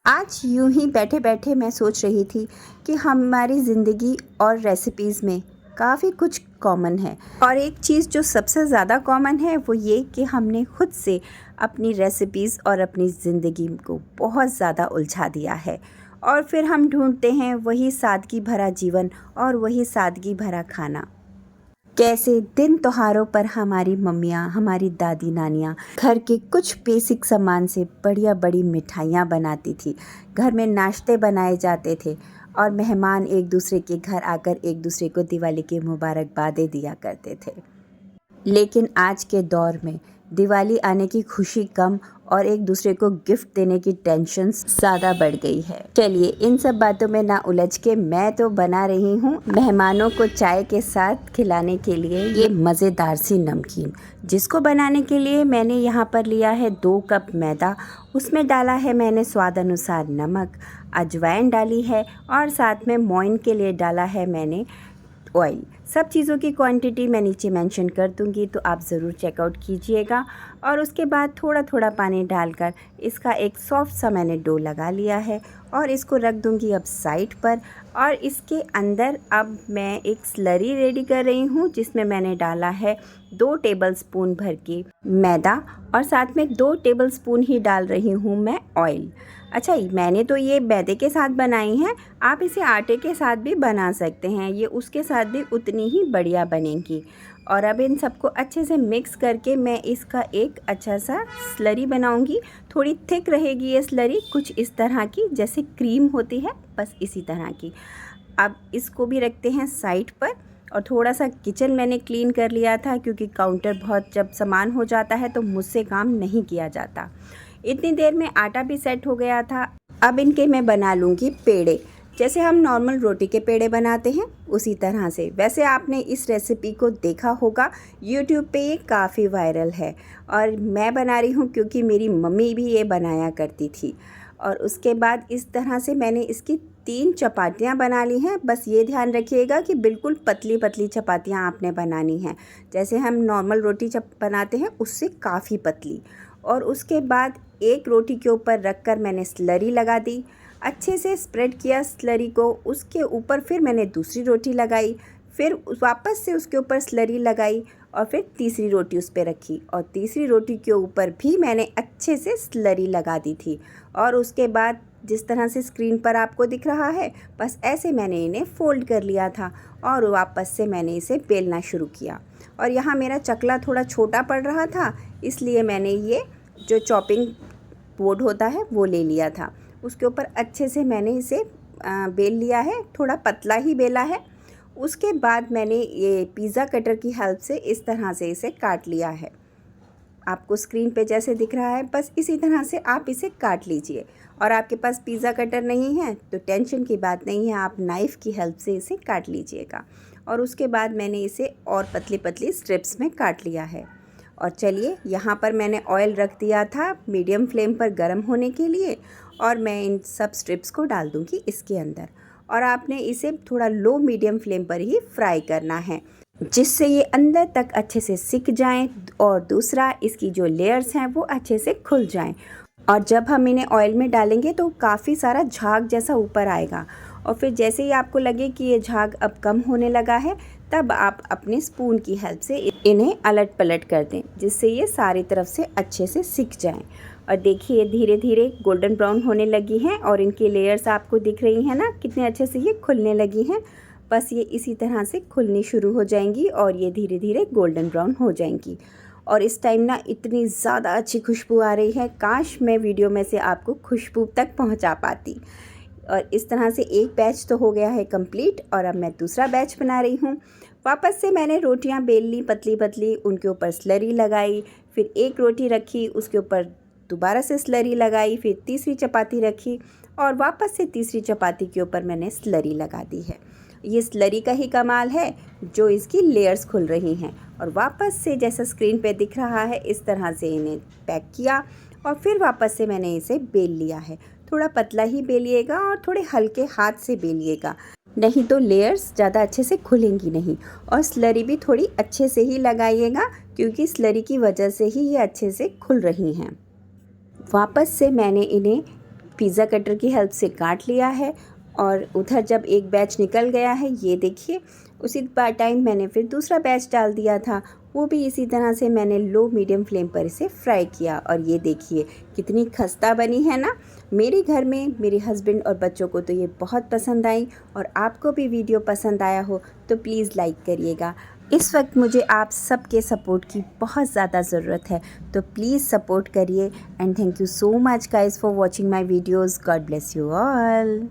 आज यूं ही बैठे बैठे मैं सोच रही थी कि हमारी ज़िंदगी और रेसिपीज़ में काफ़ी कुछ कॉमन है और एक चीज़ जो सबसे ज़्यादा कॉमन है वो ये कि हमने खुद से अपनी रेसिपीज़ और अपनी ज़िंदगी को बहुत ज़्यादा उलझा दिया है और फिर हम ढूंढते हैं वही सादगी भरा जीवन और वही सादगी भरा खाना। कैसे दिन त्योहारों पर हमारी मम्मियाँ, हमारी दादी नानियाँ घर के कुछ बेसिक सामान से बढ़िया बड़ी मिठाइयाँ बनाती थी। घर में नाश्ते बनाए जाते थे और मेहमान एक दूसरे के घर आकर एक दूसरे को दिवाली की मुबारकबादें दिया करते थे। लेकिन आज के दौर में दिवाली आने की खुशी कम और एक दूसरे को गिफ्ट देने की टेंशन ज़्यादा बढ़ गई है। चलिए इन सब बातों में ना उलझ के मैं तो बना रही हूँ मेहमानों को चाय के साथ खिलाने के लिए ये मज़ेदार सी नमकीन, जिसको बनाने के लिए मैंने यहाँ पर लिया है 2 कप मैदा। उसमें डाला है मैंने स्वाद अनुसार नमक, अजवाइन डाली है और साथ में मोइन के लिए डाला है मैंने ऑयल। सब चीज़ों की क्वांटिटी मैं नीचे मेंशन कर दूंगी, तो आप ज़रूर चेकआउट कीजिएगा। और उसके बाद थोड़ा थोड़ा पानी डालकर इसका एक सॉफ्ट सा मैंने डो लगा लिया है और इसको रख दूंगी अब साइड पर। और इसके अंदर अब मैं एक स्लरी रेडी कर रही हूँ, जिसमें मैंने डाला है 2 टेबलस्पून भर के मैदा और साथ में 2 टेबलस्पून ही डाल रही हूँ मैं ऑयल। अच्छा, मैंने तो ये मैदे के साथ बनाई हैं, आप इसे आटे के साथ भी बना सकते हैं, ये उसके साथ भी उतनी ही बढ़िया बनेगी। और अब इन सबको अच्छे से मिक्स करके मैं इसका एक अच्छा सा स्लरी बनाऊंगी। थोड़ी थिक रहेगी ये स्लरी, कुछ इस तरह की जैसे क्रीम होती है, बस इसी तरह की। अब इसको भी रखते हैं साइड पर। और थोड़ा सा किचन मैंने क्लीन कर लिया था, क्योंकि काउंटर बहुत जब सामान हो जाता है तो मुझसे काम नहीं किया जाता। इतनी देर में आटा भी सेट हो गया था। अब इनके मैं बना लूँगी पेड़े, जैसे हम नॉर्मल रोटी के पेड़े बनाते हैं उसी तरह से। वैसे आपने इस रेसिपी को देखा होगा, यूट्यूब पे ये काफ़ी वायरल है और मैं बना रही हूँ क्योंकि मेरी मम्मी भी ये बनाया करती थी। और उसके बाद इस तरह से मैंने इसकी 3 चपातियाँ बना ली हैं। बस ये ध्यान रखिएगा कि बिल्कुल पतली पतली चपातियाँ आपने बनानी हैं, जैसे हम नॉर्मल रोटी बनाते हैं उससे काफ़ी पतली। और उसके बाद एक रोटी के ऊपर रखकर मैंने स्लरी लगा दी, अच्छे से स्प्रेड किया स्लरी को। उसके ऊपर फिर मैंने दूसरी रोटी लगाई, फिर वापस से उसके ऊपर स्लरी लगाई और फिर तीसरी रोटी उस पर रखी और तीसरी रोटी के ऊपर भी मैंने अच्छे से स्लरी लगा दी थी। और उसके बाद जिस तरह से स्क्रीन पर आपको दिख रहा है, बस ऐसे मैंने इन्हें फोल्ड कर लिया था और वापस से मैंने इसे बेलना शुरू किया। और यहाँ मेरा चकला थोड़ा छोटा पड़ रहा था, इसलिए मैंने ये जो चॉपिंग बोर्ड होता है वो ले लिया था। उसके ऊपर अच्छे से मैंने इसे बेल लिया है, थोड़ा पतला ही बेला है। उसके बाद मैंने ये पिज़्ज़ा कटर की हेल्प से इस तरह से इसे काट लिया है। आपको स्क्रीन पे जैसे दिख रहा है, बस इसी तरह से आप इसे काट लीजिए। और आपके पास पिज़्ज़ा कटर नहीं है तो टेंशन की बात नहीं है, आप नाइफ़ की हेल्प से इसे काट लीजिएगा। और उसके बाद मैंने इसे और पतली पतली स्ट्रिप्स में काट लिया है। और चलिए, यहाँ पर मैंने ऑयल रख दिया था मीडियम फ्लेम पर गर्म होने के लिए और मैं इन सब स्ट्रिप्स को डाल दूँगी इसके अंदर। और आपने इसे थोड़ा लो मीडियम फ्लेम पर ही फ्राई करना है, जिससे ये अंदर तक अच्छे से सिक जाएं और दूसरा इसकी जो लेयर्स हैं वो अच्छे से खुल जाएं। और जब हम इन्हें ऑयल में डालेंगे तो काफ़ी सारा झाग जैसा ऊपर आएगा। और फिर जैसे ही आपको लगे कि ये झाग अब कम होने लगा है, तब आप अपने स्पून की हेल्प से इन्हें अलट पलट कर दें, जिससे ये सारी तरफ से अच्छे से सिक जाएं। और देखिए धीरे धीरे गोल्डन ब्राउन होने लगी हैं और इनकी लेयर्स आपको दिख रही हैं ना, कितने अच्छे से ये खुलने लगी हैं। बस ये इसी तरह से खुलनी शुरू हो जाएंगी और ये धीरे धीरे गोल्डन ब्राउन हो जाएंगी। और इस टाइम ना इतनी ज़्यादा अच्छी खुशबू आ रही है, काश मैं वीडियो में से आपको खुशबू तक पहुंचा पाती। और इस तरह से एक बैच तो हो गया है कंप्लीट और अब मैं दूसरा बैच बना रही हूँ। वापस से मैंने रोटियाँ बेल ली पतली पतली, उनके ऊपर स्लरी लगाई, फिर एक रोटी रखी, उसके ऊपर दोबारा से स्लरी लगाई, फिर तीसरी चपाती रखी और वापस से तीसरी चपाती के ऊपर मैंने स्लरी लगा दी है। ये स्लरी का ही कमाल है जो इसकी लेयर्स खुल रही हैं। और वापस से जैसा स्क्रीन पे दिख रहा है इस तरह से इन्हें पैक किया और फिर वापस से मैंने इसे बेल लिया है। थोड़ा पतला ही बेलिएगा और थोड़े हल्के हाथ से बेलिएगा, नहीं तो लेयर्स ज़्यादा अच्छे से खुलेंगी नहीं। और स्लरी भी थोड़ी अच्छे से ही लगाइएगा, क्योंकि स्लरी की वजह से ही ये अच्छे से खुल रही हैं। वापस से मैंने इन्हें पिज़्ज़ा कटर की हेल्प से काट लिया है। और उधर जब एक बैच निकल गया है, ये देखिए, उसी टाइम मैंने फिर दूसरा बैच डाल दिया था, वो भी इसी तरह से मैंने लो मीडियम फ्लेम पर इसे फ्राई किया। और ये देखिए कितनी खस्ता बनी है ना। मेरे घर में मेरे हस्बैंड और बच्चों को तो ये बहुत पसंद आई, और आपको भी वीडियो पसंद आया हो तो प्लीज़ लाइक करिएगा। इस वक्त मुझे आप सबके सपोर्ट की बहुत ज़्यादा ज़रूरत है, तो प्लीज़ सपोर्ट करिए। And thank you so much guys for watching my videos. God bless you all.